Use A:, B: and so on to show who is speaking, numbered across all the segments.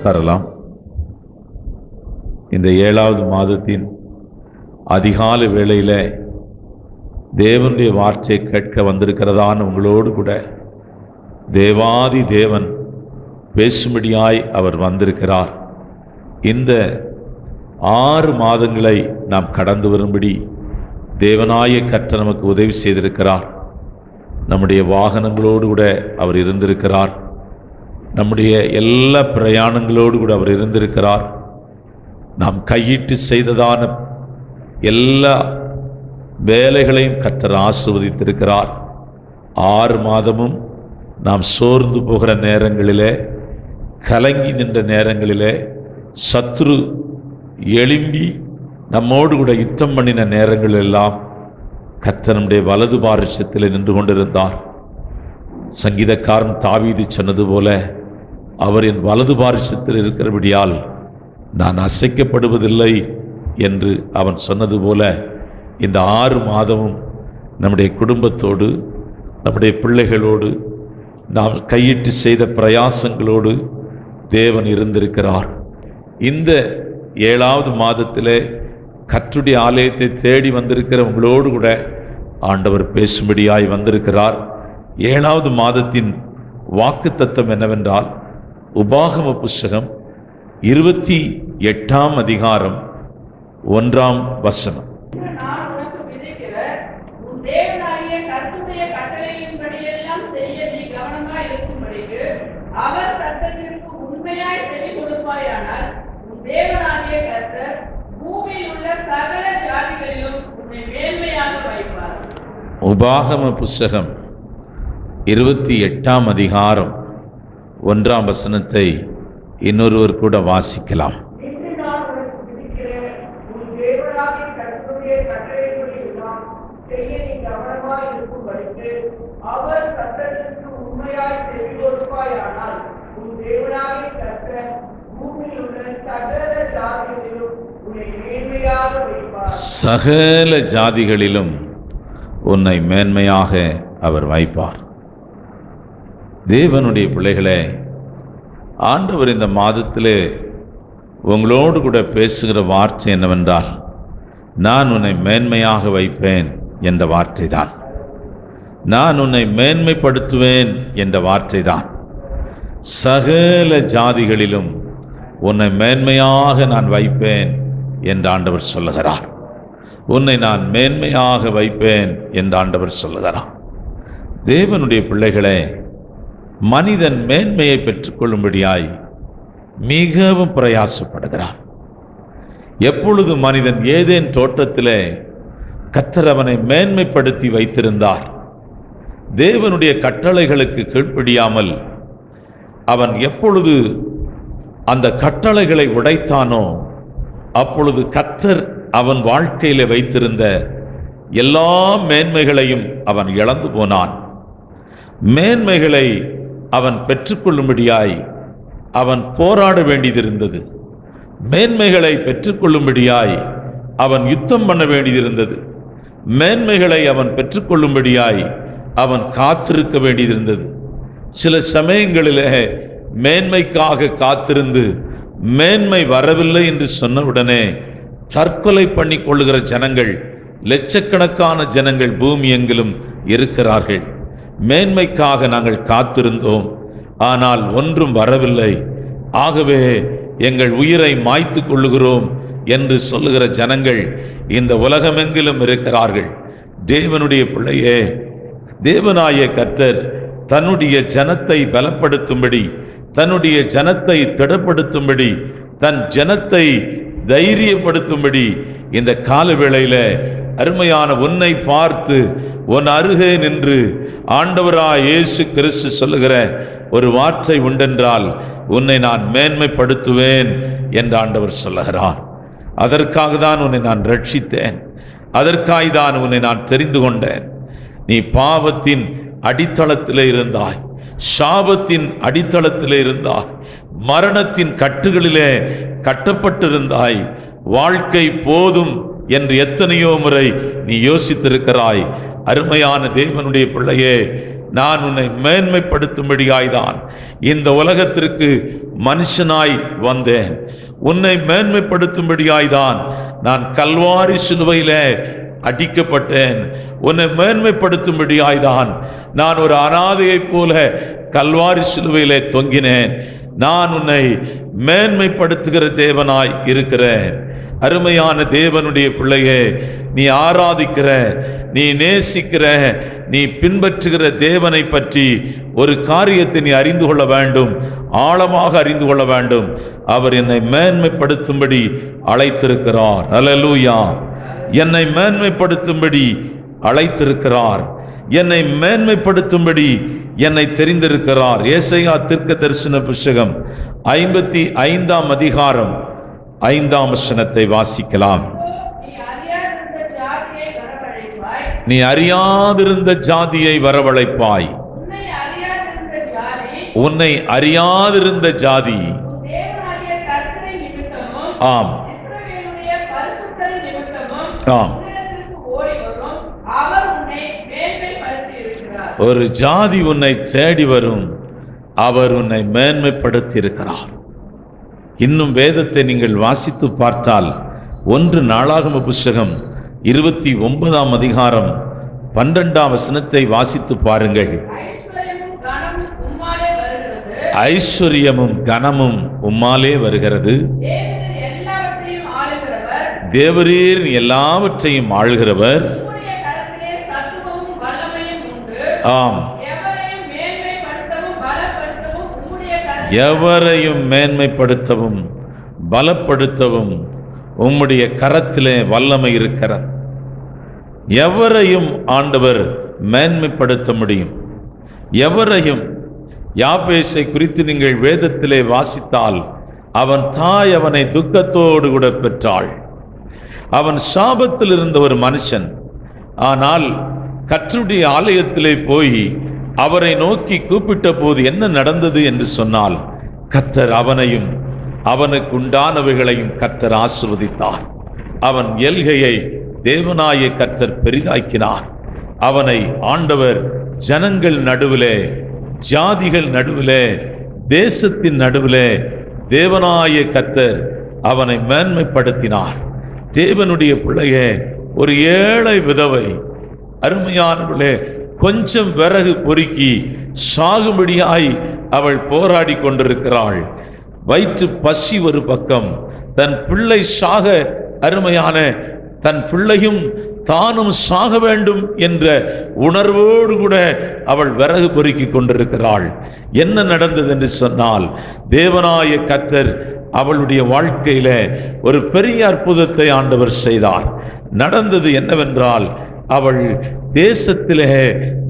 A: உட்காரலாம். இந்த 7வது மாதத்தின் அதிகாலை வேளையில தேவனுடைய வார்த்தையை கேட்க வந்திருக்கிறதான உங்களோடு கூட தேவாதி தேவன் பேசும்படியாய் அவர் வந்திருக்கிறார். இந்த 6 மாதங்களை நாம் கடந்து வரும்படி தேவனாய கர்த்தர் நமக்கு உதவி செய்திருக்கிறார். நம்முடைய வாகனங்களோடு கூட அவர் இருந்திருக்கிறார். நம்முடைய எல்லா பிரயாணங்களோடு கூட அவர் இருந்திருக்கிறார். நாம் கையிட்டு செய்ததான எல்லா வேலைகளையும் கர்த்தர் ஆசீர்வதித்திருக்கிறார். 6 மாதமும் நாம் சோர்ந்து போகிற நேரங்களிலே, கலங்கி நின்ற நேரங்களிலே, சத்ரு எழும்பி நம்மோடு கூட யுத்தம் பண்ணின நேரங்கள் எல்லாம் கர்த்தர் நம்முடைய வலது பாரிசத்தில் நின்று கொண்டிருந்தார். சங்கீதக்காரன் தாவீது சொன்னது போல, அவர் என் வலது பாரிசத்தில் இருக்கிறபடியால் நான் அசைக்கப்படுவதில்லை என்று அவன் சொன்னது போல, இந்த 6 மாதமும் நம்முடைய குடும்பத்தோடு, நம்முடைய பிள்ளைகளோடு, நாம் கையிட்டு செய்த பிரயாசங்களோடு தேவன் இருந்திருக்கிறார். இந்த 7வது மாதத்திலே கர்த்தருடைய ஆலயத்தை தேடி வந்திருக்கிற உங்களோடு கூட ஆண்டவர் பேசும்படியாய் வந்திருக்கிறார். 7வது மாதத்தின் வாக்குத்தத்தம் என்னவென்றால், உபாகம புஸ்தகம் 28ஆம் அதிகாரம் 1ஆம் வசனம். உபாகம புஸ்தகம் 28ஆம் அதிகாரம் 1ஆம் வசனத்தை இன்னொருவர் கூட வாசிக்கலாம். சகல ஜாதிகளிலும் உன்னை மேன்மையாக அவர் வைப்பார். தேவனுடைய பிள்ளைகளே, ஆண்டவர் இந்த மாதத்திலே உங்களோடு கூட பேசுகிற வார்த்தை என்னவென்றால், நான் உன்னை மேன்மையாக வைப்பேன் என்ற வார்த்தை தான். நான் உன்னை மேன்மைப்படுத்துவேன் என்ற வார்த்தை தான். சகல ஜாதிகளிலும் உன்னை மேன்மையாக நான் வைப்பேன் என்று ஆண்டவர் சொல்லுகிறார். உன்னை நான் மேன்மையாக வைப்பேன் என்று ஆண்டவர் சொல்லுகிறார். தேவனுடைய பிள்ளைகளே, மனிதன் மேன்மையை பெற்றுக்கொள்ளும்படியாய் மிகவும் பிரயாசப்படுகிறான். எப்பொழுது மனிதன் ஏதேன் தோட்டத்திலே கர்த்தர் அவனை மேன்மைப்படுத்தி வைத்திருந்தார், தேவனுடைய கட்டளைகளுக்கு கீழ்ப்படியாமல் அவன் எப்பொழுது அந்த கட்டளைகளை உடைத்தானோ, அப்பொழுது கர்த்தர் அவன் வாழ்க்கையில வைத்திருந்த எல்லா மேன்மைகளையும் அவன் இழந்து போனான். மேன்மைகளை அவன் பெற்றுக்கொள்ளும்படியாய் அவன் போராட வேண்டியதிருந்தது. மேன்மைகளை பெற்றுக்கொள்ளும்படியாய் அவன் யுத்தம் பண்ண வேண்டியதிருந்தது. மேன்மைகளை அவன் பெற்றுக்கொள்ளும்படியாய் அவன் காத்திருக்க வேண்டியதிருந்தது. சில சமயங்களிலே மேன்மைக்காக காத்திருந்து மேன்மை வரவில்லை என்று சொன்னவுடனே தற்கொலை பண்ணி கொள்ளுகிற ஜனங்கள், லட்சக்கணக்கான ஜனங்கள் பூமி எங்கிலும் இருக்கிறார்கள். மேன்மைக்காக நாங்கள் காத்திருந்தோம், ஆனால் ஒன்றும் வரவில்லை, ஆகவே எங்கள் உயிரை மாய்த்து கொள்ளுகிறோம் என்று சொல்லுகிற ஜனங்கள் இந்த உலகமெங்கிலும் இருக்கிறார்கள். தேவனுடைய பிள்ளையே, தேவனாய கர்த்தர் தன்னுடைய ஜனத்தை பலப்படுத்தும்படி, தன்னுடைய ஜனத்தை திடப்படுத்தும்படி, தன் ஜனத்தை தைரியப்படுத்தும்படி இந்த காலவேளையில அருமையான உன்னை பார்த்து உன் அருகே நின்று ஆண்டவராய் இயேசு கிறிஸ்து சொல்லுகிற ஒரு வார்த்தை உண்டென்றால், உன்னை நான் மேன்மைப்படுத்துவேன் என்று ஆண்டவர் சொல்லுகிறார். அதற்காக தான் உன்னை நான் ரட்சித்தேன், அதற்காக தான் உன்னை நான் தெரிந்து கொண்டேன். நீ பாவத்தின் அடித்தளத்திலே இருந்தாய், சாபத்தின் அடித்தளத்திலே இருந்தாய், மரணத்தின் கட்டுகளிலே கட்டப்பட்டிருந்தாய். வாழ்க்கை போதும் என்று எத்தனையோ முறை நீ யோசித்திருக்கிறாய். அருமையான தேவனுடைய பிள்ளையே, நான் உன்னை மேன்மைப்படுத்தும்படியாய்தான் இந்த உலகத்திற்கு மனுஷனாய் வந்தேன். உன்னை மேன்மைப்படுத்தும்படியாய்தான் நான் கல்வாரி சிலுவையிலே அடிக்கப்பட்டேன். உன்னை மேன்மைப்படுத்தும்படியாய்தான் நான் ஒரு அனாதையைப் போல கல்வாரி சிலுவையிலே தொங்கினேன். நான் உன்னை மேன்மைப்படுத்துகிற தேவனாய் இருக்கிறேன். அருமையான தேவனுடைய பிள்ளையே, நீ ஆராதிக்கிற, நீ நேசிக்கிற, நீ பின்பற்றுகிற தேவனை பற்றி ஒரு காரியத்தை நீ அறிந்து கொள்ள வேண்டும், ஆழமாக அறிந்து கொள்ள வேண்டும். அவர் என்னை மேன்மைப்படுத்தும்படி அழைத்திருக்கிறார். அல்லேலூயா. என்னை மேன்மைப்படுத்தும்படி அழைத்திருக்கிறார். என்னை மேன்மைப்படுத்தும்படி என்னை தெரிந்திருக்கிறார். ஏசாயா தீர்க்க தரிசன புத்தகம் 55ஆம் அதிகாரம் 5ஆம் வசனத்தை வாசிக்கலாம். நீ அறியாதிருந்த ஜாதியை வரவழைப்பாய். உன்னை அறியாதிருந்த ஜாதி, ஆம் ஆம், ஒரு ஜாதி உன்னை தேடி வரும். அவர் உன்னை மேன்மைப்படுத்தி இருக்கிறார். இன்னும் வேதத்தை நீங்கள் வாசித்து பார்த்தால் 1 நாளாகம புத்தகம் 29ஆம் அதிகாரம் 12ஆம் வசனத்தை வாசித்து பாருங்கள். ஐஸ்வர்யமும் கனமும் உம்மாலே வருகிறது. தேவரீர் எல்லாவற்றையும் ஆளுகிறவர். ஆம், எவரையும் மேன்மைப்படுத்தவும் பலப்படுத்தவும் உம்முடைய கரத்திலே வல்லமை இருக்கிறது. எவரையும் ஆண்டவர் மேன்மைப்படுத்த முடியும். எவரையும். யாபேசை குறித்து நீங்கள் வேதத்திலே வாசித்தால், அவன் தாய் அவனை துக்கத்தோடு கூட பெற்றாள். அவன் சாபத்தில் இருந்த ஒரு மனுஷன். ஆனால் கர்த்தருடைய ஆலயத்திலே போய் அவரை நோக்கி கூப்பிட்ட போது என்ன நடந்தது என்று சொன்னால், கர்த்தர் அவனையும் அவனுக்கு உண்டானவைகளையும் கர்த்தர் ஆசீர்வதித்தார். அவன் எல்கையை தேவனாய கர்த்தர் பெரிதாக்கினார். அவனை ஆண்டவர் ஜனங்கள் நடுவிலே, ஜாதிகள் நடுவிலே, தேசத்தின் நடுவிலே தேவனாய கர்த்தர் அவனை மேன்மைப்படுத்தினார். தேவனுடைய பிள்ளையே, ஒரு ஏழை விதவை, அருமையானவளே, கொஞ்சம் விறகு பொறுக்கி சாகும்படியாய் அவள் போராடி கொண்டிருக்கிறாள். வயிற்று பசி ஒரு பக்கம், தன் பிள்ளை சாக, அருமையான தன் பிள்ளையும் தானும் சாக வேண்டும் என்ற உணர்வோடு கூட அவள் விறகு பொறுக்கி கொண்டிருக்கிறாள். என்ன நடந்தது என்று சொன்னால், தேவனாய கர்த்தர் அவளுடைய வாழ்க்கையில ஒரு பெரிய அற்புதத்தை ஆண்டவர் செய்தார். நடந்தது என்னவென்றால், அவள் தேசத்திலே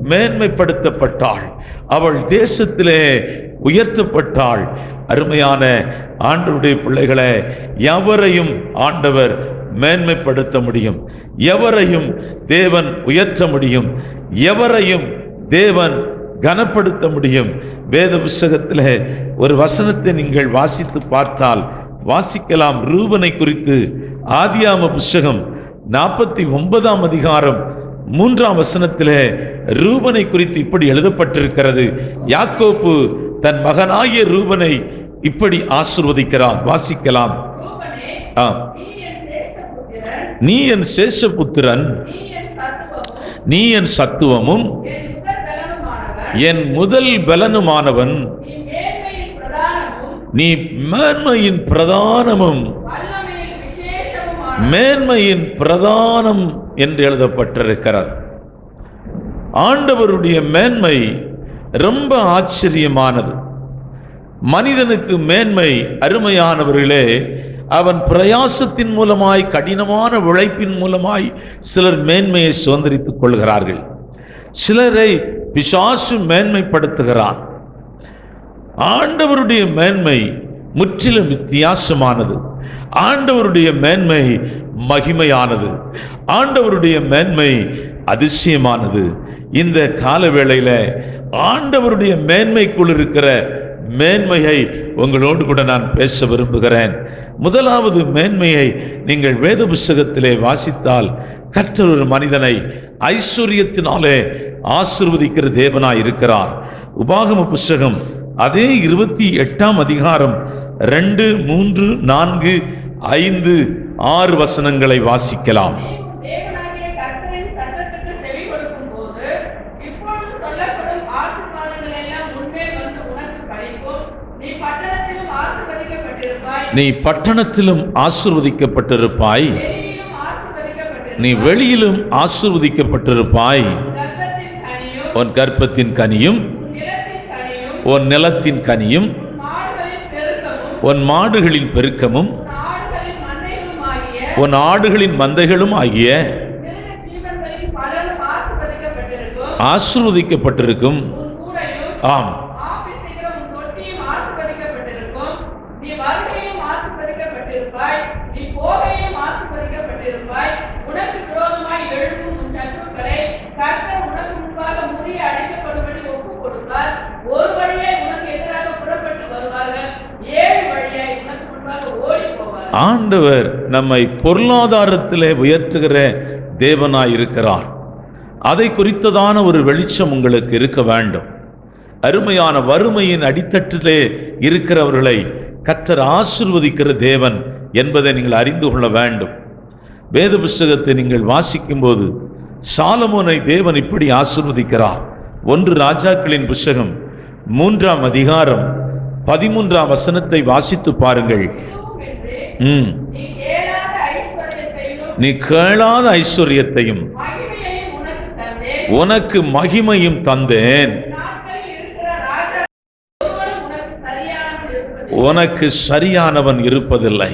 A: மேன்மைப்படுத்தப்பட்டாள். அவள் தேசத்திலே உயர்த்தப்பட்டாள். அருமையான ஆண்டவருடைய பிள்ளைகளே, எவரையும் ஆண்டவர் மேன்மைப்படுத்த முடியும். எவரையும் தேவன் உயர்த்த முடியும். எவரையும் தேவன் கனப்படுத்த முடியும். வேத புத்தகத்திலே ஒரு வசனத்தை நீங்கள் வாசித்து பார்த்தால் வாசிக்கலாம். ரூபனை குறித்து ஆதியாகம புத்தகம் 49ஆம் அதிகாரம் 3ஆம் வசனத்திலே ரூபனை குறித்து இப்படி எழுதப்பட்டிருக்கிறது. யாக்கோப்பு தன் மகனாகிய ரூபனை இப்படி ஆசீர்வதிக்கிறான். வாசிக்கலாம். நீ என் சேஷபுத்திரன், நீ என் சத்துவமும் என் முதல் பலனுமானவன், நீ மேன்மையின் பிரதானமும், மேன்மையின் பிரதானம் என்று எழுதப்பட்டிருக்கிறது. ஆண்டவருடைய மேன்மை ரொம்ப ஆச்சரியமானது. மனிதனுக்கு மேன்மை, அருமையானவர்களே, அவன் பிரயாசத்தின் மூலமாய், கடினமான உழைப்பின் மூலமாய் சிலர் மேன்மையை சுதந்திரித்துக் கொள்கிறார்கள். சிலரை பிசாசு மேன்மைப்படுத்துகிறான். ஆண்டவருடைய மேன்மை முற்றிலும் வித்தியாசமானது. ஆண்டவருடைய மேன்மை மகிமையானது. ஆண்டவருடைய மேன்மை அதிசயமானது. இந்த கால வேளையில ஆண்டவருடைய மேன்மைக்குள் இருக்கிற மேன்மையை உங்களோடு கூட நான் பேச விரும்புகிறேன். முதலாவது மேன்மையை நீங்கள் வேத புத்தகத்திலே வாசித்தால், கர்த்தர் ஒரு மனிதனை ஐஸ்வர்யத்தினாலே ஆசீர்வதிக்கிற தேவனாய் இருக்கிறார். உபாகம புத்தகம் அதே 28ஆம் அதிகாரம் 2, 3, 4, 5, 6 வசனங்களை வாசிக்கலாம். நீ பட்டணத்திலும் ஆசீர்வதிக்கப்பட்டிருப்பாய், நீ வெளியிலும் ஆசீர்வதிக்கப்பட்டிருப்பாய். உன் கர்ப்பத்தின் கனியும் உன் நிலத்தின் கனியும் உன் மாடுகளின் பெருக்கமும் உன் ஆடுகளின் மந்தைகளும் ஆகிய ஆசீர்வதிக்கப்பட்டிருக்கும். ஆம், ஆண்டவர் நம்மை பொருளாதாரத்திலே உயர்த்துகிற தேவனாய் இருக்கிறார். அதை குறித்ததான ஒரு வெளிச்சம் உங்களுக்கு இருக்க வேண்டும். அருமையான வறுமையின் அடித்தட்டிலே இருக்கிறவர்களை கர்த்தர் ஆசீர்வதிக்கிற தேவன் என்பதை நீங்கள் அறிந்து கொள்ள வேண்டும். வேத புஸ்தகத்தை நீங்கள் வாசிக்கும் போது சாலமோனை தேவன் இப்படி ஆசீர்வதிக்கிறார். 1 ராஜாக்களின் புஸ்தகம் 3ஆம் அதிகாரம் 13ஆம் வசனத்தை வாசித்து பாருங்கள். நீ கேளாத ஐஸ்வர்யத்தையும் உனக்கு மகிமையும் தந்தேன், உனக்கு சரியானவன் இருப்பதில்லை.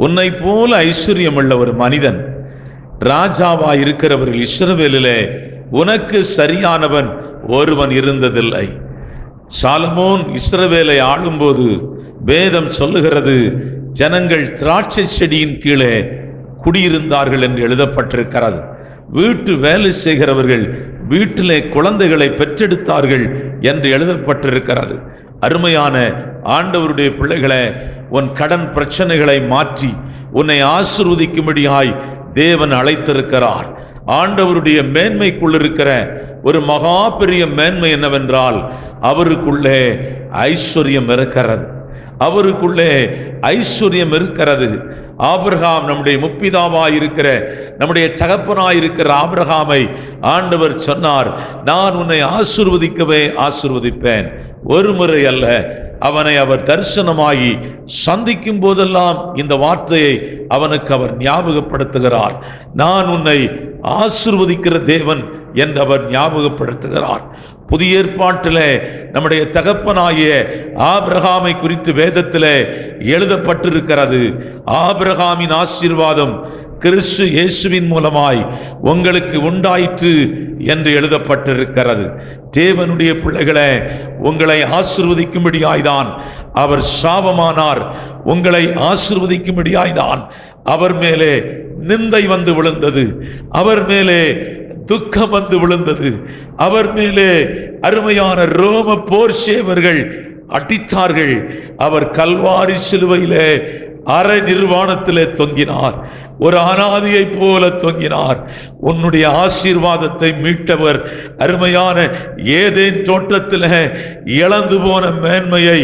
A: உன்னை போல ஐஸ்வர்யம் உள்ள ஒரு மனிதன் ராஜாவா இருக்கிறவர்கள் இஸ்ரவேலிலே உனக்கு சரியானவன் ஒருவன் இருந்ததில்லை. சாலமோன் இஸ்ரவேலை ஆளும்போது வேதம் சொல்லுகிறது, ஜனங்கள் திராட்சை செடியின் கீழே குடியிருந்தார்கள் என்று எழுதப்பட்டிருக்கிறது. வீட்டு வேலை செய்கிறவர்கள் வீட்டிலே குழந்தைகளை பெற்றெடுத்தார்கள் என்று எழுதப்பட்டிருக்கிறது. அருமையான ஆண்டவருடைய பிள்ளைகளே, உன் கடன் பிரச்சனைகளை மாற்றி உன்னை ஆசீர்வதிக்கும்படியாய் தேவன் அழைத்திருக்கிறார். ஆண்டவருடைய மேன்மைக்குள் இருக்கிற ஒரு மகா பெரிய மேன்மை என்னவென்றால், அவருக்குள்ளே ஐஸ்வர்யம் இருக்கிறது. அவருக்குள்ளே ஐஸ்வர்யம் இருக்கிறது. ஆபிரகாம் நம்முடைய முற்பிதாவாய் இருக்கிற நம்முடைய தகப்பனாய் இருக்கிற ஆபிரகாமை ஆண்டவர் சொன்னார், நான் உன்னை ஆசீர்வதிக்கவே ஆசீர்வதிப்பேன். ஒரு முறை அல்ல, அவனை அவர் தரிசனமாகி சந்திக்கும் போதெல்லாம் இந்த வார்த்தையை அவனுக்கு அவர் ஞாபகப்படுத்துகிறார். நான் உன்னை ஆசீர்வதிக்கிற தேவன் என்று அவர் ஞாபகப்படுத்துகிறார். புதிய ஏற்பாட்டிலே நம்முடைய தகப்பனாகிய ஆபிரகாமை குறித்து வேதத்திலே எழுதப்பட்டிருக்கிறது. ஆபிரகாமின் ஆசீர்வாதம் கிறிஸ்து இயேசுவின் மூலமாய் உங்களுக்கு உண்டாயிற்று என்று எழுதப்பட்டிருக்கிறது. தேவனுடைய பிள்ளைகளே, உங்களை ஆசீர்வதிக்கும்படியாய்தான் அவர் சாபமானார். உங்களை ஆசீர்வதிக்கும்படியாய்தான் அவர் மேலே நிந்தை வந்து விழுந்தது, அவர் மேலே துக்கம் வந்து விழுந்தது, அவர் மேலே அருமையான ரோம போர் சேவர்கள் அடித்தார்கள். அவர் கல்வாரி சிலுவையிலே அரை நிர்வாணத்திலே தொங்கினார், ஒரு அனாதியை போல தொங்கினார். உன்னுடைய ஆசீர்வாதத்தை மீட்டவர் அருமையான ஏதேன் தோட்டத்தில் இழந்து போன மேன்மையை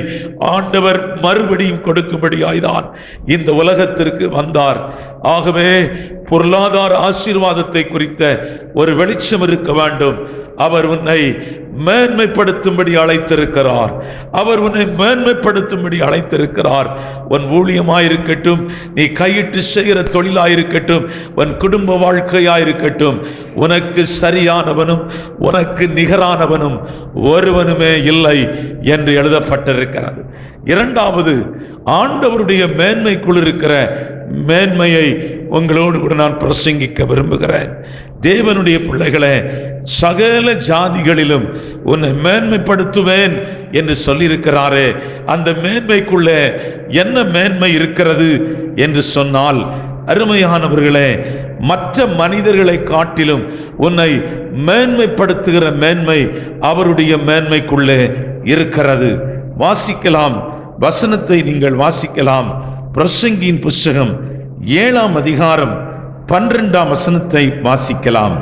A: ஆண்டவர் மறுபடியும் கொடுக்கும்படியாய்தான் இந்த உலகத்திற்கு வந்தார். ஆகவே பொருளாதார ஆசீர்வாதத்தை குறித்த ஒரு வெளிச்சம் இருக்க வேண்டும். அவர் உன்னை மேன்மைப்படுத்தும்படி அழைத்திருக்கிறார். அவர் உன்னை மேன்மைப்படுத்தும்படி அழைத்திருக்கிறார். உன் ஊழியமாயிருக்கட்டும், நீ கையிட்டு செய்கிற தொழிலாயிருக்கட்டும், உன் குடும்ப வாழ்க்கையாயிருக்கட்டும், உனக்கு சரியானவனும் உனக்கு நிகரானவனும் ஒருவனுமே இல்லை என்று எழுதப்பட்டிருக்கிறது. இரண்டாவது, ஆண்டவருடைய மேன்மைக்குள் இருக்கிற மேன்மையை உங்களோடு கூட நான் பிரசங்கிக்க விரும்புகிறேன். தேவனுடைய பிள்ளைகளே, சகல ஜாதிகளிலும் உன்னை மேன்மைப்படுத்துவேன் என்று சொல்லியிருக்கிறாரே, அந்த மேன்மைக்குள்ளே என்ன மேன்மை இருக்கிறது என்று சொன்னால், அருமையானவர்களே, மற்ற மனிதர்களை காட்டிலும் உன்னை மேன்மைப்படுத்துகிற மேன்மை அவருடைய மேன்மைக்குள்ளே இருக்கிறது. வாசிக்கலாம், வசனத்தை நீங்கள் வாசிக்கலாம். பிரசங்கியின் புஸ்தகம் 7ஆம் அதிகாரம் 12ஆம் வசனத்தை வாசிக்கலாம்.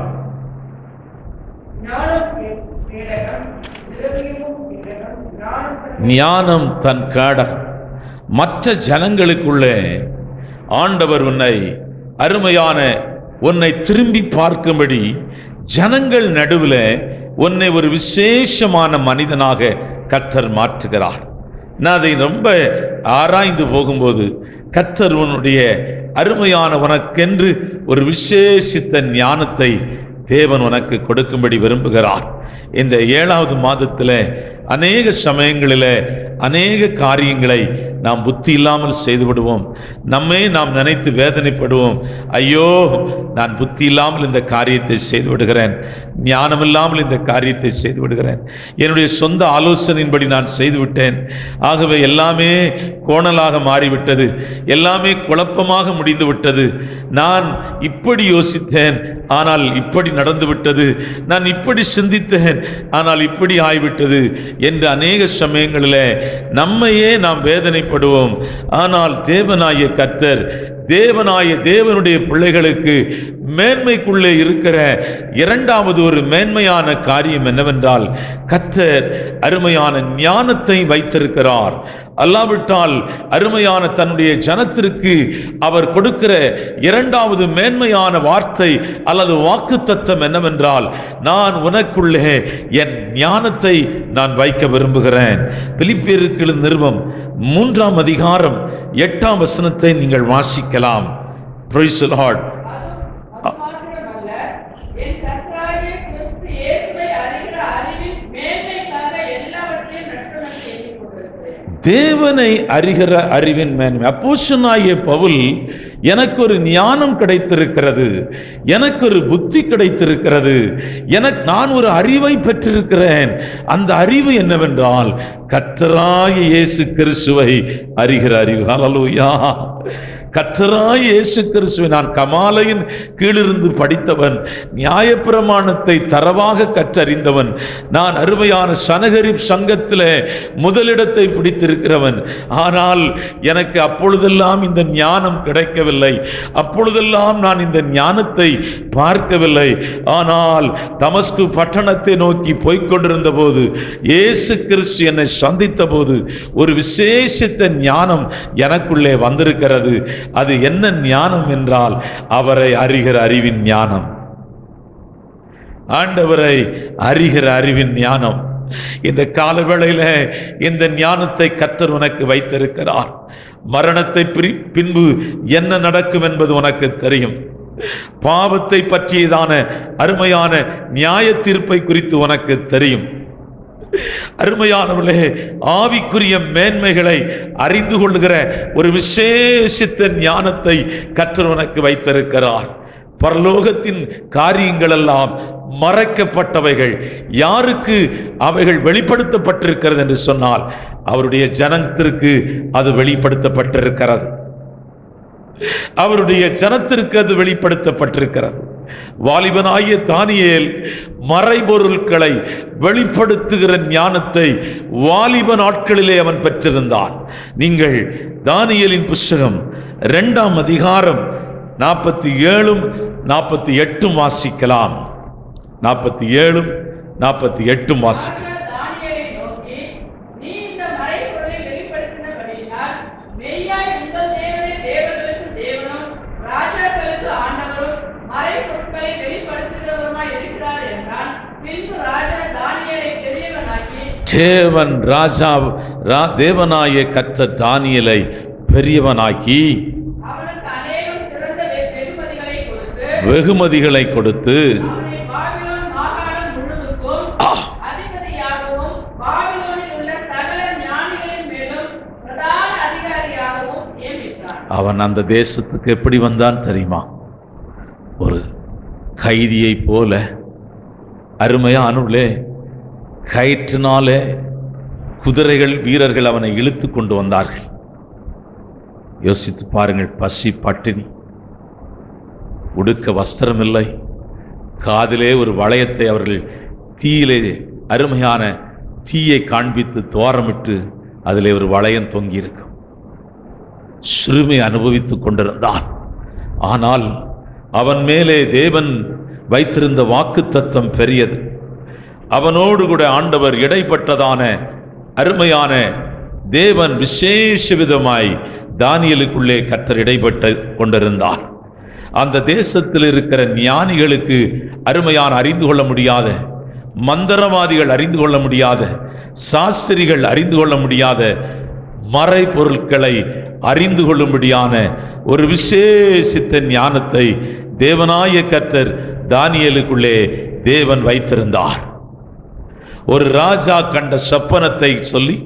A: ஞானம் தன் கேடகம். மற்ற ஜனங்களுக்குள்ளே ஆண்டவர் உன்னை திரும்பி பார்க்கும்படி ஜனங்கள் நடுவில் உன்னை ஒரு விசேஷமான மனிதனாக கர்த்தர் மாற்றுகிறார். நான் அதை ரொம்ப ஆராய்ந்து போகும்போது கர்த்தர் உன்னுடைய அருமையான உனக்கென்று ஒரு விசேஷித்த ஞானத்தை தேவன் உனக்கு கொடுக்கும்படி விரும்புகிறார். இந்த 7வது மாதத்தில் அநேக சமயங்களில் அநேக காரியங்களை நாம் புத்தி இல்லாமல் செய்து விடுவோம். நாம் நினைத்து வேதனைப்படுவோம். ஐயோ, நான் புத்தி இல்லாமல் இந்த காரியத்தை செய்து விடுகிறேன், ஞானம் இல்லாமல் இந்த காரியத்தை செய்து விடுகிறேன், என்னுடைய சொந்த ஆலோசனையின்படி நான் செய்துவிட்டேன், ஆகவே எல்லாமே கோணலாக மாறிவிட்டது, எல்லாமே குழப்பமாக முடிந்து விட்டது, நான் இப்படி யோசித்தேன் ஆனால் இப்படி நடந்து விட்டது, நான் இப்படி சிந்தித்தேன் ஆனால் இப்படி ஆகிவிட்டது என்று அநேக சமயங்களில் நம்மையே நாம் வேதனைப்படுவோம். ஆனால் தேவனாய கர்த்தர், தேவனுடைய பிள்ளைகளுக்கு மேன்மைக்குள்ளே இருக்கிற 2வது ஒரு மேன்மையான காரியம் என்னவென்றால், கர்த்தர் அருமையான ஞானத்தை வைத்திருக்கிறார். அல்லாவிட்டால் அருமையான தன்னுடைய ஜனத்திற்கு அவர் கொடுக்கிற 2வது மேன்மையான வார்த்தை அல்லது வாக்குத்தத்தம் என்னவென்றால், நான் உனக்குள்ளே என் ஞானத்தை நான் வைக்க விரும்புகிறேன். பிலிப்பியருக்கு நிருபம் 3ஆம் அதிகாரம் 8ஆம் வசனத்தை நீங்கள் வாசிக்கலாம். Praise the Lord. தேவனை அறிகிற அறிவின் மேன்மை. அப்போஸ்தலனாகிய பவுல், எனக்கு ஒரு ஞானம் கிடைத்திருக்கிறது, எனக்கு ஒரு புத்தி கிடைத்திருக்கிறது, நான் ஒரு அறிவை பெற்றிருக்கிறேன். அந்த அறிவு என்னவென்றால், கர்த்தராகிய இயேசு கிறிஸ்துவை அறிகிற அறிவு. ஹல்லேலூயா. கர்த்தராகிய இயேசு கிறிஸ்துவை நான் கமாலையின் கீழிருந்து படித்தவன், நியாயப்பிரமாணத்தை தரவாக கற்றறிந்தவன், நான் அருமையான சனகரிப் சங்கத்தில் முதலிடத்தை பிடித்திருக்கிறவன். ஆனால் எனக்கு அப்பொழுதெல்லாம் இந்த ஞானம் கிடைக்கவில்லை, அப்பொழுதெல்லாம் நான் இந்த ஞானத்தை பார்க்கவில்லை. ஆனால் தமஸ்கு பட்டணத்தை நோக்கி போய்கொண்டிருந்த போது இயேசு கிறிஸ்து என்னை சந்தித்த போது ஒரு விசேஷித்த ஞானம் எனக்குள்ளே வந்திருக்கிறது. அது என்ன ஞானம் என்றால், அவரை அறிகிற அறிவின் ஞானம். ஆண்டவரை அறிகிற அறிவின் ஞானம். இந்த காலவேளையில இந்த ஞானத்தை கர்த்தர் உனக்கு வைத்திருக்கிறார். மரணத்தை பின்பு என்ன நடக்கும் என்பது உனக்கு தெரியும். பாவத்தை பற்றியதான அருமையான நியாய தீர்ப்பை குறித்து உனக்கு தெரியும். அருமையானவர்களே, ஆவிக்குரிய மேன்மைகளை அறிந்து கொள்ளுகிற ஒரு விசேஷித்த ஞானத்தை கர்த்தர் உனக்கு வைத்திருக்கிறார். பரலோகத்தின் காரியங்கள் எல்லாம் மறைக்கப்பட்டவைகள். யாருக்கு அவைகள் வெளிப்படுத்தப்பட்டிருக்கிறது என்று சொன்னால், அவருடைய ஜனத்திற்கு அது வெளிப்படுத்தப்பட்டிருக்கிறது. அவருடைய ஜனத்திற்கு அது வெளிப்படுத்தப்பட்டிருக்கிறது. வாலிபனாகிய தானியேல் மறைபொருட்களை வெளிப்படுத்துகிற ஞானத்தை வாலிப நாட்களிலே அவன் பெற்றிருந்தான். நீங்கள் தானியேலின் புஸ்தகம் 2ஆம் அதிகாரம் 47 48 வாசிக்கலாம். 47 48 வாசிக்கலாம். தேவன் தேவனாய கர்த்தர் தானியேலை பெரியவனாக்கி வெகுமதிகளை கொடுத்து அவன் அந்த தேசத்துக்கு எப்படி வந்தான் தெரியுமா? ஒரு கைதியை போல. அருமையானவர்களே, கயிற்றினாலே குதிரைகள் வீரர்கள் அவனை இழுத்து கொண்டு வந்தார்கள். யோசித்து பாருங்கள். பசி, பட்டினி, உடுக்க வஸ்திரம் இல்லை, காதிலே ஒரு வளையத்தை அவர்கள் தீயிலே அருமையான தீயை காண்பித்து தோரமிட்டு அதிலே ஒரு வளையம் தொங்கி இருக்கும். சிறுமை அனுபவித்துக் கொண்டிருந்தான். ஆனால் அவன் மேலே தேவன் வைத்திருந்த வாக்குத்தத்தம் பெரியது. அவனோடு கூட ஆண்டவர் இடைப்பட்டதான அருமையான தேவன் விசேஷ விதமாய் தானியேலுக்குள்ளே கர்த்தர் இடைப்பட்டு கொண்டிருந்தார். அந்த தேசத்தில் இருக்கிற ஞானிகளுக்கு அருமையான அறிந்து கொள்ள முடியாத, மந்திரவாதிகள் அறிந்து கொள்ள முடியாத, சாஸ்திரிகள் அறிந்து கொள்ள முடியாத மறை பொருட்களை அறிந்து கொள்ளும்படியான ஒரு விசேஷித்த ஞானத்தை தேவனாய கர்த்தர் தானியேலுக்குள்ளே தேவன் வைத்திருந்தார். ஒரு ராஜா கண்ட சொப்பனத்தை சொல்லி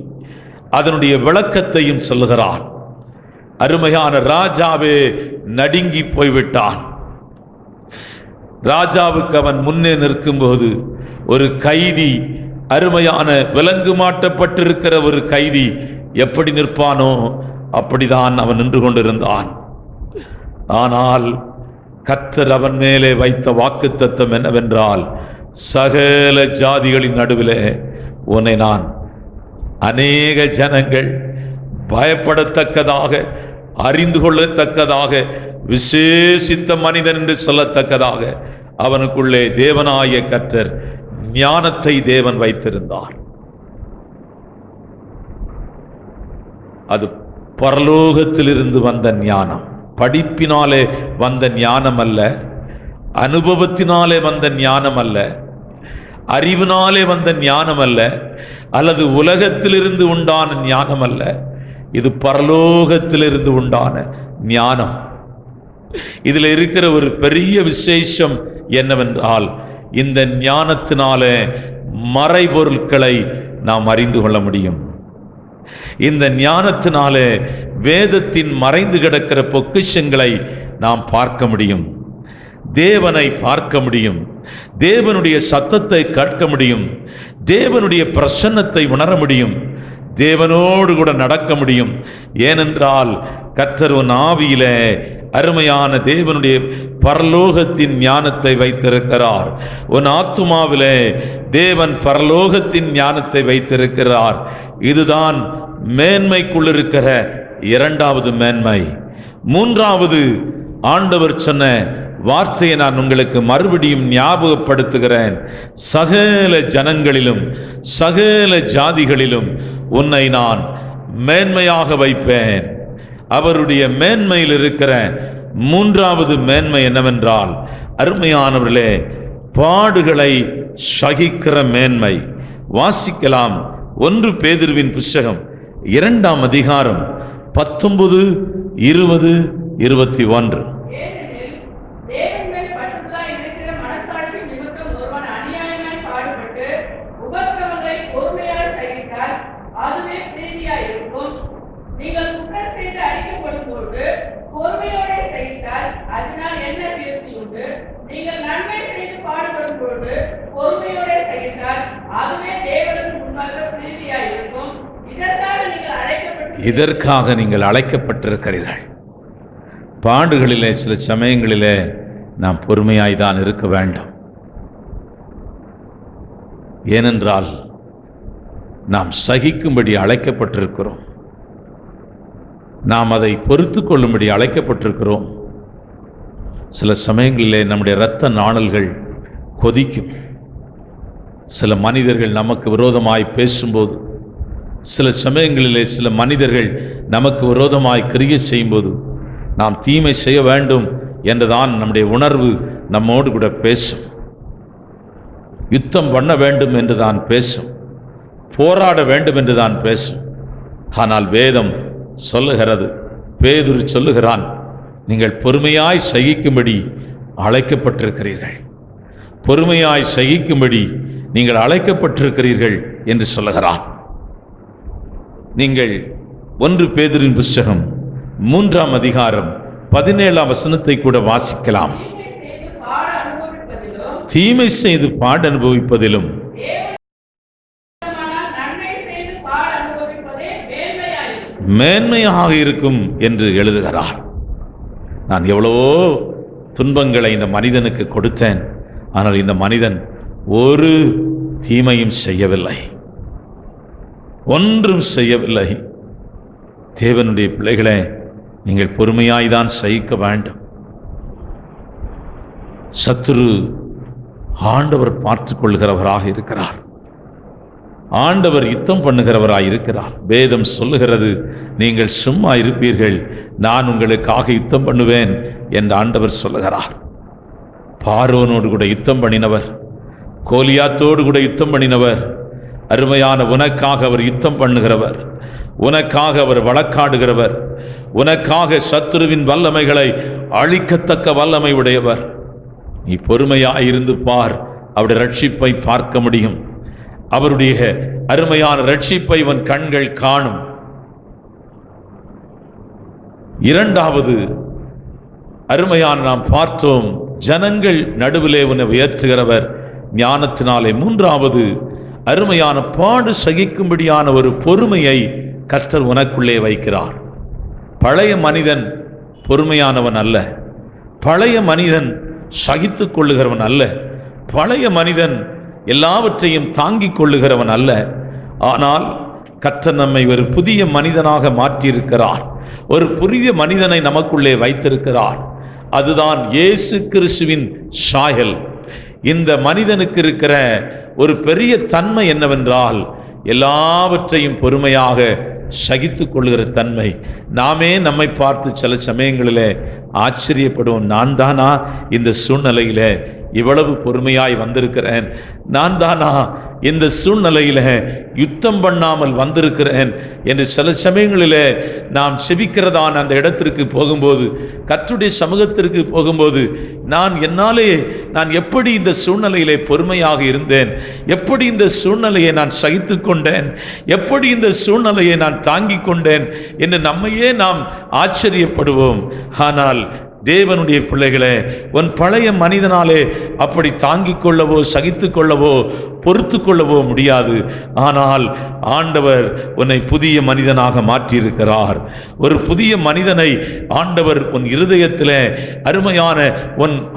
A: அதனுடைய விளக்கத்தையும் சொல்லுகிறான். அருமையான ராஜாவே நடுங்கி போய்விட்டான். ராஜாவுக்கு அவன் முன்னே நிற்கும்போது ஒரு கைதி, அருமையான விலங்கு மாட்டப்பட்டிருக்கிற ஒரு கைதி எப்படி நிற்பானோ அப்படிதான் அவன் நின்று கொண்டிருந்தான். ஆனால் கர்த்தர் அவன் மேலே வைத்த வாக்குத்தத்தம் என்னவென்றால், சகல ஜாதிகளின் நடுவிலே உன்னை நான் அநேக ஜனங்கள் பயப்படத்தக்கதாக, அறிந்து கொள்ளத்தக்கதாக, விசேஷித்த மனிதன் என்று சொல்லத்தக்கதாக அவனுக்குள்ளே தேவனாய கர்த்தர் ஞானத்தை தேவன் வைத்திருந்தார். அது பரலோகத்திலிருந்து வந்த ஞானம், படிப்பினாலே வந்த ஞானம் அல்ல, அனுபவத்தினாலே வந்த ஞானம் அல்ல, அறிவினாலே வந்த ஞானம் அல்ல, அல்லது உலகத்திலிருந்து உண்டான ஞானம் அல்ல. இது பரலோகத்திலிருந்து உண்டான ஞானம். இதில் இருக்கிற ஒரு பெரிய விசேஷம் என்னவென்றால், இந்த ஞானத்தினாலே மறைபொருட்களை நாம் அறிந்து கொள்ள முடியும். இந்த ஞானத்தினாலே வேதத்தின் மறைந்து கிடக்கிற பொக்கிஷங்களை நாம் பார்க்க முடியும், தேவனை பார்க்க முடியும், தேவனுடைய சத்தத்தை கேட்க முடியும், தேவனுடைய பிரசன்னத்தை உணர முடியும், தேவனோடு கூட நடக்க முடியும். ஏனென்றால் கர்த்தர் உன் ஆவியிலே அருமையான தேவனுடைய பரலோகத்தின் ஞானத்தை வைத்திருக்கிறார். உன் ஆத்துமாவிலே தேவன் பரலோகத்தின் ஞானத்தை வைத்திருக்கிறார். இதுதான் மேன்மைக்குள்ளிருக்கிற இரண்டாவது மேன்மை. மூன்றாவது, ஆண்டவர் சொன்ன வார்த்தையை நான் உங்களுக்கு மறுபடியும் ஞாபகப்படுத்துகிறேன். சகல ஜனங்களிலும் சகல ஜாதிகளிலும் உன்னை நான் மேன்மையாக வைப்பேன். அவருடைய மேன்மையில் இருக்கிற மூன்றாவது மேன்மை என்னவென்றால், அருமையானவர்களே, பாடுகளை சகிக்கிற மேன்மை. வாசிக்கலாம் 1 பேதுருவின் புஸ்தகம் 2ஆம் அதிகாரம் 19, 20, 21. இதற்காக நீங்கள் அழைக்கப்பட்டிருக்கிறீர்கள். பாடுகளிலே சில சமயங்களிலே நாம் பொறுமையாய்தான் இருக்க வேண்டும். ஏனென்றால் நாம் சகிக்கும்படி அழைக்கப்பட்டிருக்கிறோம். நாம் அதை பொறுத்து கொள்ளும்படி அழைக்கப்பட்டிருக்கிறோம். சில சமயங்களிலே நம்முடைய இரத்த நாணல்கள் கொதிக்கும். சில மனிதர்கள் நமக்கு விரோதமாய் பேசும்போது, சில சமயங்களிலே சில மனிதர்கள் நமக்கு விரோதமாய் கிரியை செய்யும்போது, நாம் தீமை செய்ய வேண்டும் என்றுதான் நம்முடைய உணர்வு நம்மோடு கூட பேசும். யுத்தம் பண்ண வேண்டும் என்று தான் பேசும், போராட வேண்டும் என்று தான் பேசும். ஆனால் வேதம் சொல்லுகிறது, பேதுரு சொல்லுகிறான், நீங்கள் பொறுமையாய் சகிக்கும்படி அழைக்கப்பட்டிருக்கிறீர்கள், பொறுமையாய் சகிக்கும்படி நீங்கள் அழைக்கப்பட்டிருக்கிறீர்கள் என்று சொல்லுகிறான். நீங்கள் 1 பேதுருவின் புஸ்தகம் 3ஆம் அதிகாரம் 17ஆம் வசனத்தை கூட வாசிக்கலாம். தீமை செய்து பாட அனுபவிப்பதிலும் மேன்மையாக இருக்கும் என்று எழுதுகிறார். நான் எவ்வளவோ துன்பங்களை இந்த மனிதனுக்கு கொடுத்தேன், ஆனால் இந்த மனிதன் ஒரு தீமையும் செய்யவில்லை, ஒன்றும் செய்யவில்லை. தேவனுடைய பிள்ளைகளே, நீங்கள் பொறுமையாய்தான் சகிக்க வேண்டும். சத்துரு ஆண்டவர் பார்த்து கொள்கிறவராக இருக்கிறார். ஆண்டவர் யுத்தம் பண்ணுகிறவராய் இருக்கிறார். வேதம் சொல்லுகிறது, நீங்கள் சும்மா இருப்பீர்கள், நான் உங்களுக்காக யுத்தம் பண்ணுவேன் என்று ஆண்டவர் சொல்லுகிறார். பார்வோனோடு கூட யுத்தம் பண்ணினவர், கோலியாத்தோடு கூட யுத்தம் பண்ணினவர், அருமையான உனக்காக அவர் யுத்தம் பண்ணுகிறவர், உனக்காக அவர் வழக்காடுகிறவர், உனக்காக சத்துருவின் வல்லமைகளை அழிக்கத்தக்க வல்லமை உடையவர். நீ பொறுமையாயிருந்து பார், அவருடைய ரட்சிப்பை பார்க்க முடியும். அவருடைய அருமையான ரட்சிப்பை உன் கண்கள் காணும். இரண்டாவது அருமையான நாம் பார்த்தோம், ஜனங்கள் நடுவிலே உன்னை உயர்த்துகிறவர் ஞானத்தினாலே. மூன்றாவது அருமையான பாடு சகிக்கும்படியான ஒரு பொறுமையை கர்த்தர் உனக்குள்ளே வைக்கிறார். பழைய மனிதன் பொறுமையானவன் அல்ல, பழைய மனிதன் சகித்து கொள்ளுகிறவன் அல்ல, பழைய மனிதன் எல்லாவற்றையும் தாங்கிக் கொள்ளுகிறவன் அல்ல. ஆனால் கர்த்தர் நம்மை ஒரு புதிய மனிதனாக மாற்றியிருக்கிறார். ஒரு புதிய மனிதனை நமக்குள்ளே வைத்திருக்கிறார். அதுதான் இயேசு கிறிஸ்துவின் சாயல். இந்த மனிதனுக்கு இருக்கிற ஒரு பெரிய தன்மை என்னவென்றால், எல்லாவற்றையும் பொறுமையாக சகித்து கொள்ளுகிற தன்மை. நாமே நம்மை பார்த்து சில சமயங்களில் ஆச்சரியப்படுவோம், நான் தானா இந்த சூழ்நிலையில இவ்வளவு பொறுமையாய் வந்திருக்கிறேன், நான் தானா இந்த சூழ்நிலையில யுத்தம் பண்ணாமல் வந்திருக்கிறேன் என்று சில சமயங்களில் நாம் செபிக்கிறதான அந்த இடத்திற்கு போகும்போது, கர்த்தருடைய சமூகத்திற்கு போகும்போது, நான் எப்படி இந்த சூழ்நிலையிலே பொறுமையாக இருந்தேன், எப்படி இந்த சூழ்நிலையை நான் சகித்து கொண்டேன், எப்படி இந்த சூழ்நிலையை நான் தாங்கிக் கொண்டேன் என்று நம்மையே நாம் ஆச்சரியப்படுவோம். ஆனால் தேவனுடைய பிள்ளைகளே, உன் பழைய மனிதனாலே அப்படி தாங்கிக் கொள்ளவோ சகித்து கொள்ளவோ பொறுத்து கொள்ளவோ முடியாது. ஆனால் ஆண்டவர் உன்னை புதிய மனிதனாக மாற்றியிருக்கிறார். ஒரு புதிய மனிதனை ஆண்டவர் உன் இருதயத்திலே அருமையான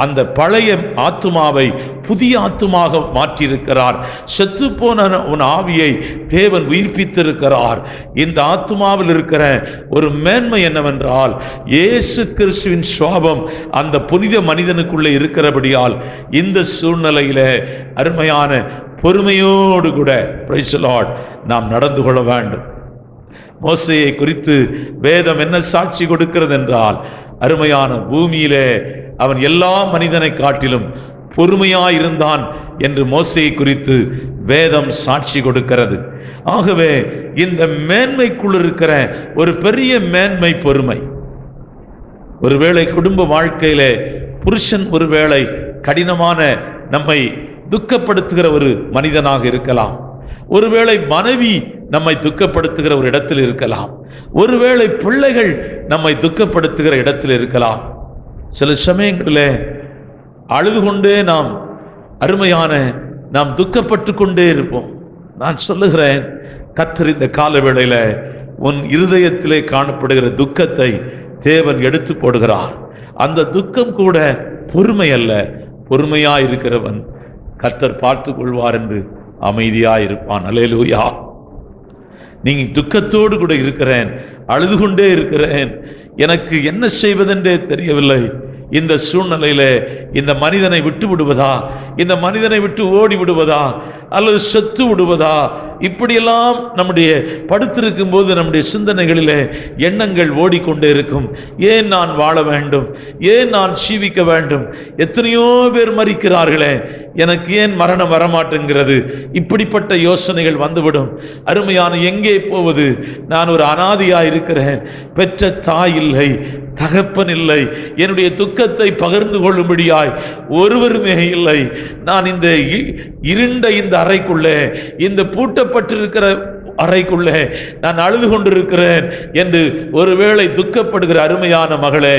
A: அந்த பழைய ஆத்துமாவை புதிய ஆத்துமாக மாற்றியிருக்கிறார். செத்துப்போன உன் ஆவியை தேவன் உயிர்ப்பித்திருக்கிறார். இந்த ஆத்துமாவில் இருக்கிற ஒரு மேன்மை என்னவென்றால், இயேசு கிறிஸ்துவின் சுவாபம் அந்த புனித மனிதனுக்குள்ளே இருக்கிறபடியால் இந்த சூழ்நிலையில அருமையான பொறுமையோடு கூட பிரைஸ் தி லார்ட் நாம் நடந்து கொள்ள வேண்டும். மோசேயை குறித்து வேதம் என்ன சாட்சி கொடுக்கிறது என்றால், அருமையான பூமியிலே அவன் எல்லா மனிதனை காட்டிலும் பொறுமையாயிருந்தான் என்று மோசேயை குறித்து வேதம் சாட்சி கொடுக்கிறது. ஆகவே இந்த மேன்மைக்குள் இருக்கிற ஒரு பெரிய மேன்மை பொறுமை. ஒருவேளை குடும்ப வாழ்க்கையிலே புருஷன் ஒருவேளை கடினமான நம்மை துக்கப்படுத்துகிற ஒரு மனிதனாக இருக்கலாம், ஒருவேளை மனைவி நம்மை துக்கப்படுத்துகிற ஒரு இடத்தில் இருக்கலாம், ஒருவேளை பிள்ளைகள் நம்மை துக்கப்படுத்துகிற இடத்தில் இருக்கலாம். சில சமயங்களில் அழுது கொண்டே நாம் துக்கப்பட்டு கொண்டே இருப்போம். நான் சொல்லுகிறேன், கர்த்தர் இந்த காலவேளையில உன் இருதயத்திலே காணப்படுகிற துக்கத்தை தேவன் எடுத்து போடுகிறார். அந்த துக்கம் கூட பொறுமை அல்ல. பொறுமையாயிருக்கிறவன் கர்த்தர் பார்த்து கொள்வார் என்று அமைதியாயிருப்பான். அல்லேலூயா. நீங்க துக்கத்தோடு கூட இருக்கிறேன், அழுது கொண்டே இருக்கிறேன், எனக்கு என்ன செய்வதென்றே தெரியவில்லை, இந்த சூழ்நிலையில இந்த மனிதனை விட்டு விடுவதா, இந்த மனிதனை விட்டு ஓடி விடுவதா, அல்லது செத்து விடுவதா, இப்படியெல்லாம் நம்முடைய படுத்திருக்கும் போது நம்முடைய சிந்தனைகளிலே எண்ணங்கள் ஓடிக்கொண்டே இருக்கும். ஏன் நான் வாழ வேண்டும், ஏன் நான் ஜீவிக்க வேண்டும், எத்தனையோ பேர் மரிக்கிறார்களே, எனக்கு ஏன் மரணம் வரமாட்டேங்கிறது, இப்படிப்பட்ட யோசனைகள் வந்துவிடும். அருமையான, எங்கே போவது, நான் ஒரு அனாதையாக இருக்கிறேன், பெற்ற தாய் இல்லை, தகப்பன் இல்லை, என்னுடைய துக்கத்தை பகிர்ந்து கொள்ளும்படியாய் ஒருவருமே இல்லை, நான் இந்த இருண்ட இந்த அறைக்குள்ளே, இந்த பூட்டப்பட்டிருக்கிற அறைக்குள்ளே நான் அழுது கொண்டிருக்கிறேன் என்று ஒருவேளை துக்கப்படுகிற அருமையான மகளே,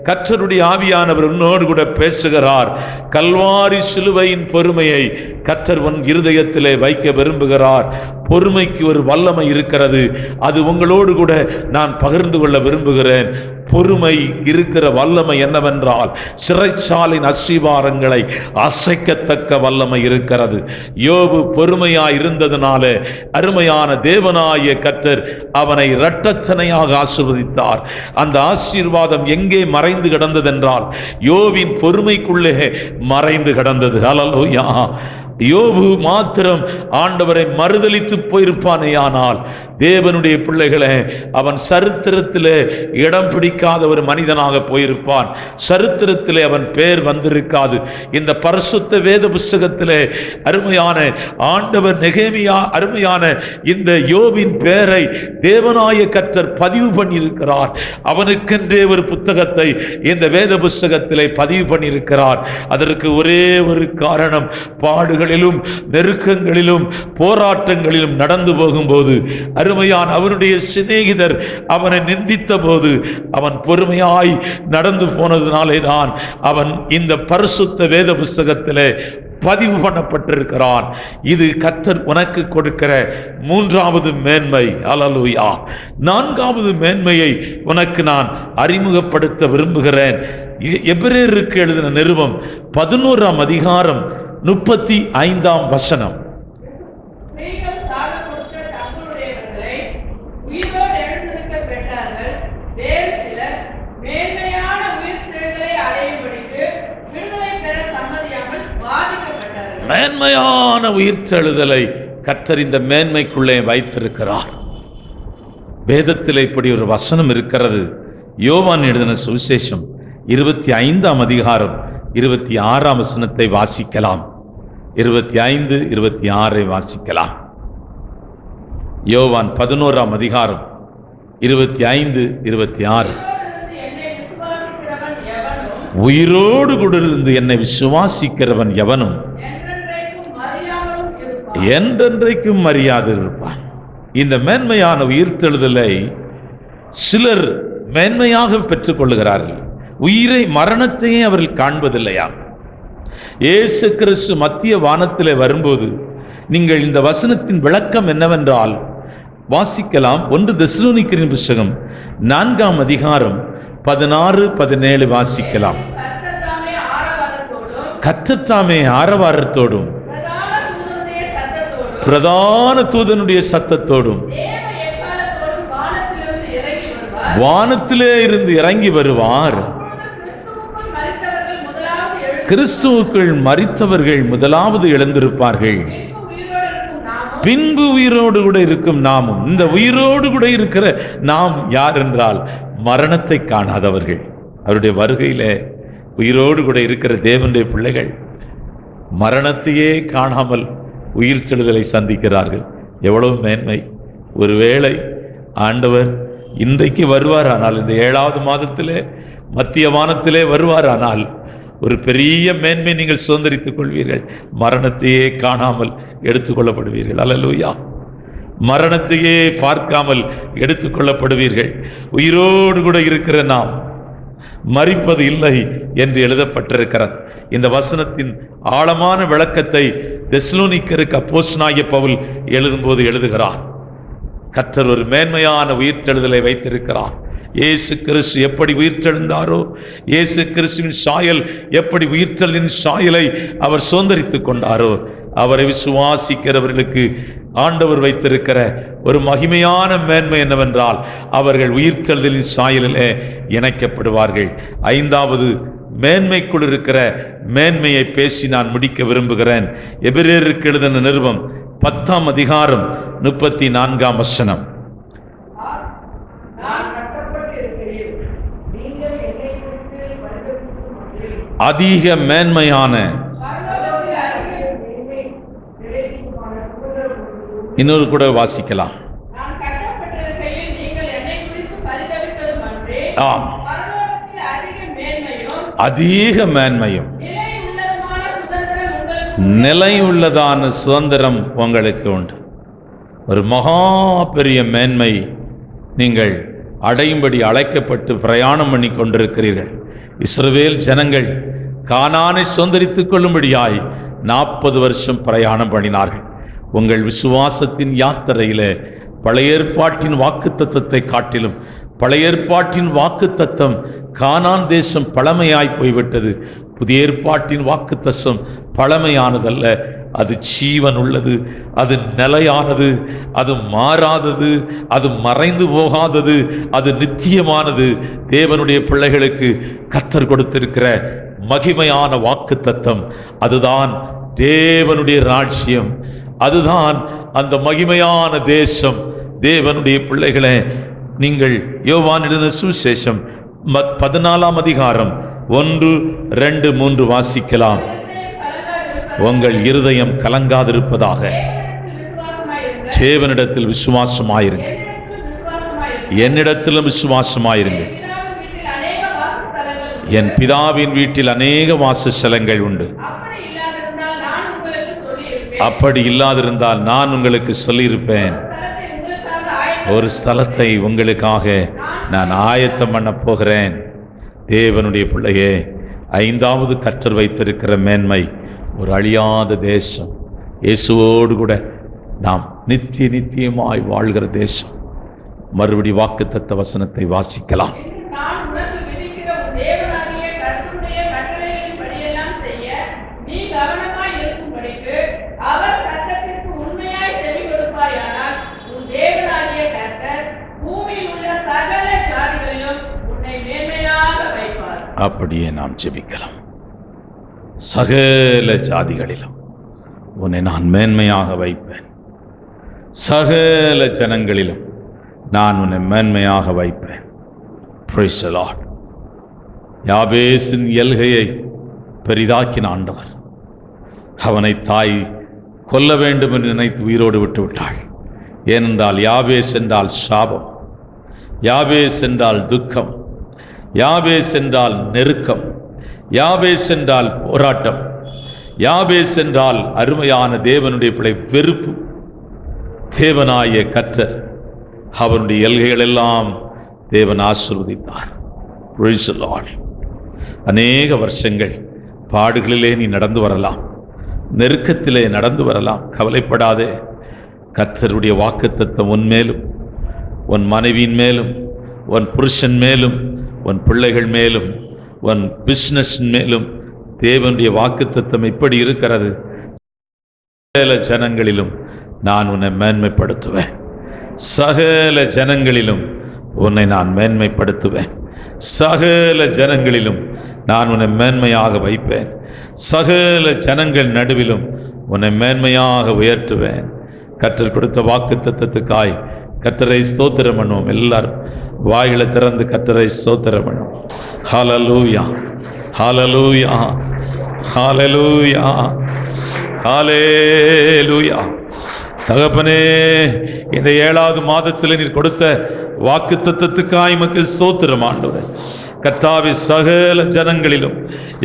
A: கர்த்தருடைய ஆவியானவர் உன்னோடு கூட பேசுகிறார். கல்வாரி சிலுவையின் பொறுமையை கர்த்தர் உன் இருதயத்திலே வைக்க விரும்புகிறார். பொறுமைக்கு ஒரு வல்லமை இருக்கிறது, அது உங்களோடு கூட நான் பகிர்ந்து கொள்ள விரும்புகிறேன். பொறுமை இருக்கிற வல்லமை என்னவென்றால், சிறைச்சாலின் அஸ்திவாரங்களை அசைக்கத்தக்க வல்லமை இருக்கிறது. யோபு பொறுமையாய் இருந்ததுனால அருமையான தேவனாய கர்த்தர் அவனை இரட்டத்தனையாக ஆசீர்வதித்தார். அந்த ஆசீர்வாதம் எங்கே மறைந்து கிடந்ததென்றால் யோபின் பொறுமைக்குள்ளே மறைந்து கிடந்தது. ஹல்லேலூயா. யோபு மாத்திரம் ஆண்டவரை மறுதலித்து போயிருப்பானேயானால், தேவனுடைய பிள்ளைகளை, அவன் சரித்திரத்திலே இடம் பிடிக்காத ஒரு மனிதனாக போயிருப்பான். சரித்திரத்திலே அவன் பெயர் வந்திருக்காது. இந்த பரிசுத்த வேத புஸ்தகத்திலே அருமையான ஆண்டவர் நெகேமியா அருமையான இந்த யோபின் பெயரை தேவனாய கர்த்தர் பதிவு பண்ணியிருக்கிறார். அவனுக்கென்றே ஒரு புத்தகத்தை இந்த வேத புஸ்தகத்திலே பதிவு பண்ணியிருக்கிறார். அதற்கு ஒரே ஒரு காரணம், பாடுகளிலும் நெருக்கங்களிலும் போராட்டங்களிலும் நடந்து போகும்போது அருமையான அவனுடைய சிநேகிதர் அவனை நிந்தித்த போது அவன் பொறுமையாய் நடந்து போனதினாலே தான் அவன் இந்த பரிசுத்த வேத புஸ்தகத்திலே பதிவு பண்ணப்பட்டிருக்கிறான். இது கர்த்தர் உனக்கு கொடுக்கிற மூன்றாவது மேன்மை. அல்லேலூயா. நான்காவது மேன்மையை உனக்கு நான் அறிமுகப்படுத்த விரும்புகிறேன். எபிரேயருக்கு எழுதின நிருபம் 11ஆம் அதிகாரம் 35ஆம் வசனம். மேன்மையான உயிர்த்தெழுதலை கர்த்தர் இந்த மேன்மைக்குள்ளே வைத்திருக்கிறார். வேதத்தில் இப்படி ஒரு வசனம் இருக்கிறது. யோவான் எழுதின சுவிசேஷம் 25ஆம் அதிகாரம் 26ஆம் வசனத்தை வாசிக்கலாம். 25, 26 வாசிக்கலாம். யோவான் 11ஆம் அதிகாரம் 25, 26. உயிரோடு கூட இருந்து என்னை விசுவாசிக்கிறவன் எவனும் என்றென்றைக்கும் மரியாதை இருப்பான். இந்த மேன்மையான உயிர்த்தெழுதலை சிலர் மேன்மையாக பெற்றுக் கொள்ளுகிறார்கள். உயிரை, மரணத்தையே அவர்கள் காண்பதில்லையா? இயேசு கிறிஸ்து மத்திய வானத்திலே வரும்போது நீங்கள் இந்த வசனத்தின் விளக்கம் என்னவென்றால் வாசிக்கலாம். 1 தெசலோனிக்கரின் புத்தகம் 4ஆம் அதிகாரம் 16, 17 வாசிக்கலாம். கர்த்தர் தாமே ஆரவாரத்தோடும் பிரதான தூதனுடைய சத்தத்தோடும் வானத்திலே இருந்து இறங்கி வருவார். கிறிஸ்துவுக்குள் மரித்தவர்கள் முதலாவது எழுந்திருப்பார்கள். பின்பு உயிரோடு கூட இருக்கும் நாமும். இந்த உயிரோடு கூட இருக்கிற நாம் யார் என்றால் மரணத்தை காணாதவர்கள். அவருடைய வருகையிலே உயிரோடு கூட இருக்கிற தேவனுடைய பிள்ளைகள் மரணத்தையே காணாமல் உயிர்த்தெழுதலை சந்திக்கிறார்கள். எவ்வளவு மேன்மை! ஒருவேளை ஆண்டவர் இன்றைக்கு வருவாரானால், இந்த 7வது மாதத்திலே மத்திய வானத்திலே வருவாரானால் ஒரு பெரிய மேன்மை நீங்கள் சுதந்திரித்துக் கொள்வீர்கள். மரணத்தையே காணாமல் எடுத்துக்கொள்ளப்படுவீர்கள். அல்லேலூயா. மரணத்தையே பார்க்காமல் எடுத்துக்கொள்ளப்படுவீர்கள். உயிரோடு கூட இருக்கிற நாம் மரிப்பது இல்லை என்று எழுதப்பட்டிருக்கிறது. இந்த வசனத்தின் ஆழமான விளக்கத்தை தெசலோனிக்கருக்கு அப்போஸ்தலனாகிய பவுல் எழுதும்போது எழுதுகிறார். கர்த்தர் ஒரு மேன்மையான உயிர்த்தெழுதலை வைத்திருக்கிறார். இயேசு கிறிஸ்து எப்படி உயிர்த்தெழுந்தாரோ, இயேசு கிறிஸ்துவின் சாயல் எப்படி உயிர்த்தெழுதின் சாயலை அவர் சுதந்தரித்துக் கொண்டாரோ, அவரை விசுவாசிக்கிறவர்களுக்கு ஆண்டவர் வைத்திருக்கிற ஒரு மகிமையான மேன்மை என்னவென்றால் அவர்கள் உயிர்த்தெழுதலின் சாயலிலே இணைக்கப்படுவார்கள். 5வது மேன்மைக்குள் இருக்கிற மேன்மையை பேசி நான் முடிக்க விரும்புகிறேன். எபிரேயருக்கு எழுதின நிருபம் 10ஆம் அதிகாரம் 34ஆம் வசனம். அதிக மேன்மையான இன்னொரு கூட வாசிக்கலாம். அதிக மேன்மையும் நிலையுள்ளதான சுதந்திரம் உங்களுக்கு உண்டு. ஒரு மகா பெரிய மேன்மை நீங்கள் அடையும்படி அழைக்கப்பட்டு பிரயாணம் பண்ணி கொண்டிருக்கிறீர்கள். இஸ்ரவேல் ஜனங்கள் கானானை சுதந்தரித்துக் கொள்ளும்படியாய் 40 வருஷம் பிரயாணம் பண்ணினார்கள். உங்கள் விசுவாசத்தின் யாத்திரையிலே பழைய ஏற்பாட்டின் வாக்குத்தத்தத்தை காட்டிலும் பழைய ஏற்பாட்டின் வாக்குத்தத்தம் கானான் தேசம் பழமையாய் போய்விட்டது. புதிய ஏற்பாட்டின் வாக்குத்தத்தம் பழமையானதல்ல, அது ஜீவன் உள்ளது, அது நிலையானது, அது மாறாதது, அது மறைந்து போகாதது, அது நித்தியமானது. தேவனுடைய பிள்ளைகளுக்கு கர்த்தர் கொடுத்திருக்கிற மகிமையான வாக்குத்தத்தம் அதுதான் தேவனுடைய ராஜ்யம், அதுதான் அந்த மகிமையான தேசம். தேவனுடைய பிள்ளைகளே, நீங்கள் யோவான் எழுதின சுவிசேஷம் 14ஆம் அதிகாரம் 1, 2, 3 வாசிக்கலாம். உங்கள் இருதயம் கலங்காதிருப்பதாக தேவனிடத்தில் விசுவாசமாயிருங்கள், என்னிடத்திலும் விசுவாசமாயிருங்கள். என் பிதாவின் வீட்டில் அநேக வாசஸ்தலங்கள் உண்டு. அப்படி இல்லாதிருந்தால் நான் உங்களுக்கு சொல்லியிருப்பேன். ஒரு ஸ்தலத்தை உங்களுக்காக நான் ஆயத்தம் பண்ண போகிறேன். தேவனுடைய பிள்ளையே, 5வது கர்த்தர் வைத்திருக்கிற மேன்மை ஒரு அழியாத தேசம். இயேசுவோடு கூட நாம் நித்தியமாய் வாழ்கிற தேசம். மறுபடி வாக்குத்தத்த வசனத்தை வாசிக்கலாம். அப்படியே நாம் ஜெபிக்கலாம். சகல ஜாதிகளிலும் உன்னை நான் மேன்மையாக வைப்பேன். சகல ஜனங்களிலும் நான் உன்னை மேன்மையாக வைப்பேன். Praise the Lord. யாபேசின் எல்கையை பெரிதாக்கின ஆண்டவர் அவனை தாய் கொல்ல வேண்டும் என்று நினைத்து உயிரோடு விட்டு விட்டாள். ஏனென்றால் யாபேஸ் என்றால் சாபம், யாபேஸ் என்றால் துக்கம், யாபேஸ் என்றால் நெருக்கம், யாபேஸ் என்றால் போராட்டம், யாபேஸ் என்றால் அருமையான தேவனுடைய பிள்ளை வெறுப்பு. தேவனாய கர்த்தர் அவனுடைய எல்கைகள் எல்லாம் தேவன் ஆசீர்வதித்தார். Praise the Lord. அநேக வருஷங்கள் பாடுகளிலே நீ நடந்து வரலாம், நெருக்கத்திலே நடந்து வரலாம். கவலைப்படாதே. கர்த்தருடைய வாக்குத்தத்தம் உன் மேலும், உன் மனைவியின் மேலும், உன் புருஷன் மேலும், உன் பிள்ளைகள் மேலும், உன் பிசினஸ் மேலும் தேவனுடைய வாக்குத்தத்தம் இப்படி இருக்கிறது. சகல ஜனங்களிலும் நான் உன்னை மேன்மைப்படுத்துவேன். சகல ஜனங்களிலும் உன்னை நான் மேன்மைப்படுத்துவேன். சகல ஜனங்களிலும் நான் உன்னை மேன்மையாக வைப்பேன். சகல ஜனங்கள் நடுவிலும் உன்னை மேன்மையாக உயர்த்துவேன். கர்த்தர் கொடுத்த வாக்குத்தத்தத்துக்காய் கர்த்தரை ஸ்தோத்திரம் பண்ணுவோம். எல்லாரும் வாயில திறந்து கர்த்தரை ஸ்தோத்திரம் பண்ணுவோம். ஹல்லேலூயா, ஹல்லேலூயா, ஹல்லேலூயா, ஹல்லேலூயா. தகப்பனே, இந்த 7வது மாதத்தில் நீர் கொடுத்த வாக்குத்தத்தத்துக்காய் உமக்கு ஸ்தோத்திரம் ஆண்டவரே. கர்த்தாவே, சகல ஜனங்களிலும்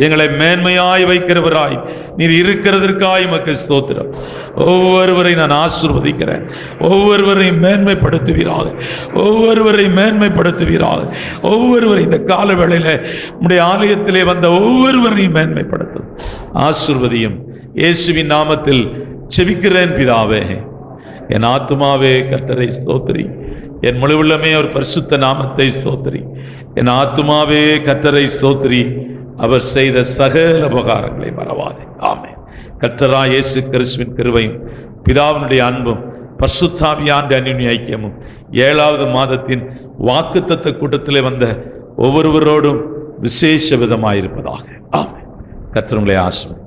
A: எங்களை மேன்மையாய் வைக்கிறவராய் நீர் இருக்கிறதற்காய் உமக்கு ஸ்தோத்திரம். ஒவ்வொருவரை நான் ஆசீர்வதிக்கிறேன். ஒவ்வொருவரையும் மேன்மைப்படுத்துவீராக, ஒவ்வொருவரையும் மேன்மைப்படுத்துவீராக. ஒவ்வொருவரை இந்த கால வேளையில உம்முடைய ஆலயத்திலே வந்த ஒவ்வொருவரையும் மேன்மைப்படுத்தும், ஆசீர்வதியும். இயேசுவின் நாமத்தில் செபிக்கிறேன் பிதாவே. என் ஆத்துமாவே கர்த்தரை ஸ்தோத்திரி, என் முழு உள்ளமே ஒரு பரிசுத்த நாமத்தை ஸ்தோத்திரி. என் ஆத்துமாவே கர்த்தரை ஸ்தோத்திரி, அவர் செய்த சகல உபகாரங்களை மறவாதே. ஆமென். கர்த்தராகிய இயேசு கிறிஸ்துவின் கிருபையும் பிதாவினுடைய அன்பும் பரிசுத்தாவியானுடைய அன்யோன்ய ஐக்கியமும் 7வது மாதத்தின் வாக்குத்தத்த கூட்டத்திலே வந்த ஒவ்வொருவரோடும் விசேஷ விதமாயிருப்பதாக. ஆமென். கர்த்தர் உங்களை ஆசீர்வதிப்பார்.